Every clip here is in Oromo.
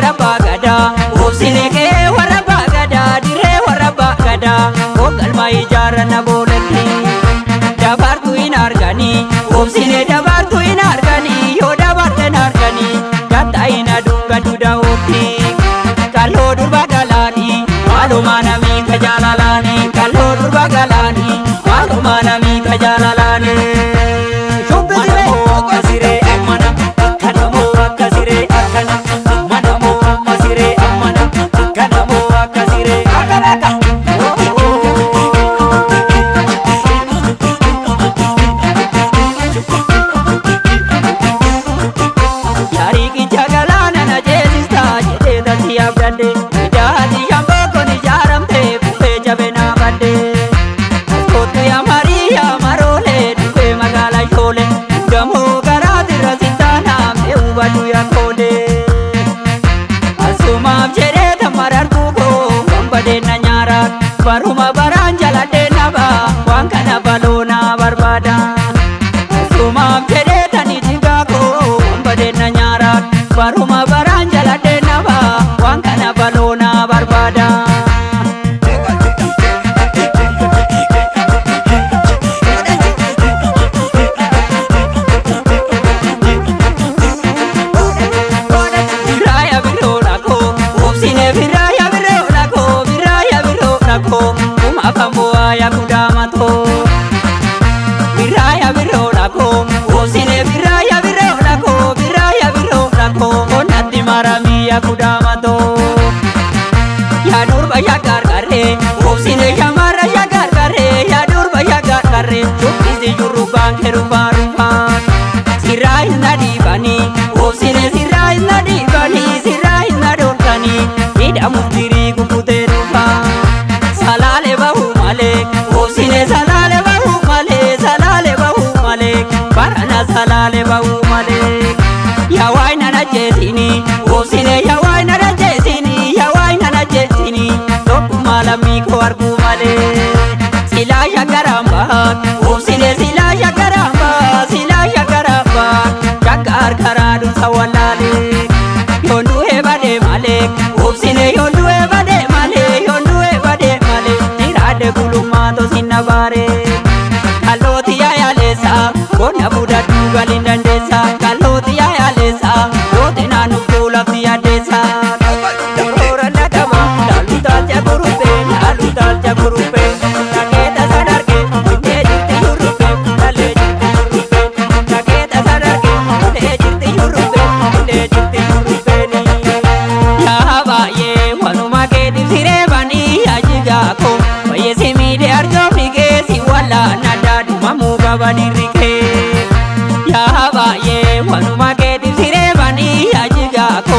warra bagada obsine ke warra bagada dire warra bagada ogalma ijarana boletti dabartu in argani obsine dabartu in argani yo dabarten argani data ina dunga duda oti kallo durba galani malu manami kajalalani kallo durba galani malu manami kajalalani Baruma baran jalade naba waan kana balona barbada sumam jede tani jigako bade na nyara baruma baran jalade naba waan kana balona barbada viraya virona ko obsine viraya virona ko viraya virona ko Akamboa ya kudamato Viraya virona ko Osine viraya virona ko Viraya virona ko Onati marami ya kudamato Ya durba ya gargare Osine ya mara ya gargare Ya durba ya gargare Chukisi jurubang kerupa-rupa Sirai nadi bani Osine sirai nadi bani Sirai nadotani Ida mustiri kupute rupa Salale bahu malik, obsine salale bahu malik, barana salale bahu malik. Ya waina na jesini, obsine ya waina na jesini, ya waina na jesini. Toku malami ko argu malik. Sila ya karamba, obsine sila ya karamba, sila ya karamba. Jakar karadu sawalale, yondu he bade malik, obsine yondu he bade malik, yondu he bade malik. Ade gulumato sinabare kaloti ya lesa kona buda dugalindan desa kaloti ya lesa rote nanu kulafti ya desa ora nadama dalu talja gurupe naketa sadarke ejirti yurupe naketa sadarke ejirti yurupe ni ya baye wanuma ke disire bani ajiga ko Yesimi de arjo mige si wala nada dumamu babani rike ya haba ye wanuma ke disire bani ajiga ko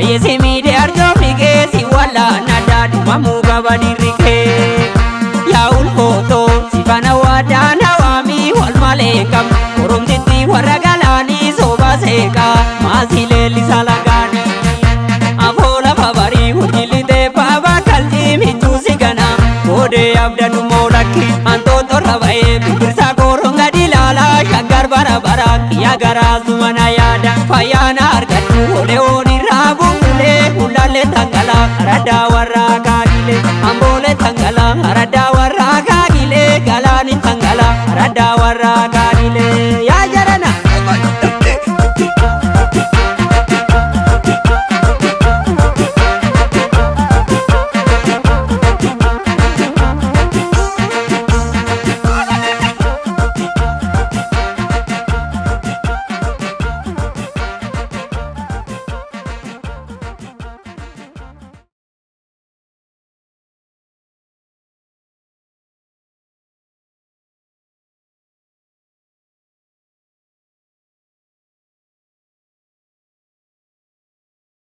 Yesimi de arjo mige si wala nada dumamu babani rike ya ulfoto sifana wadana wami wal malekam urum titi waragalani soba seka masile lisalagani avola babari hujilite baba kalti mitu sigana Ode abdanu molaki antoto rabae birsa koronga dilala shagar barabara kiya garazu manayada fayana argatu ole oni rabu le ulale tangala arada waraka gile ambole tangala arada waraka gile galani tangala arada waraka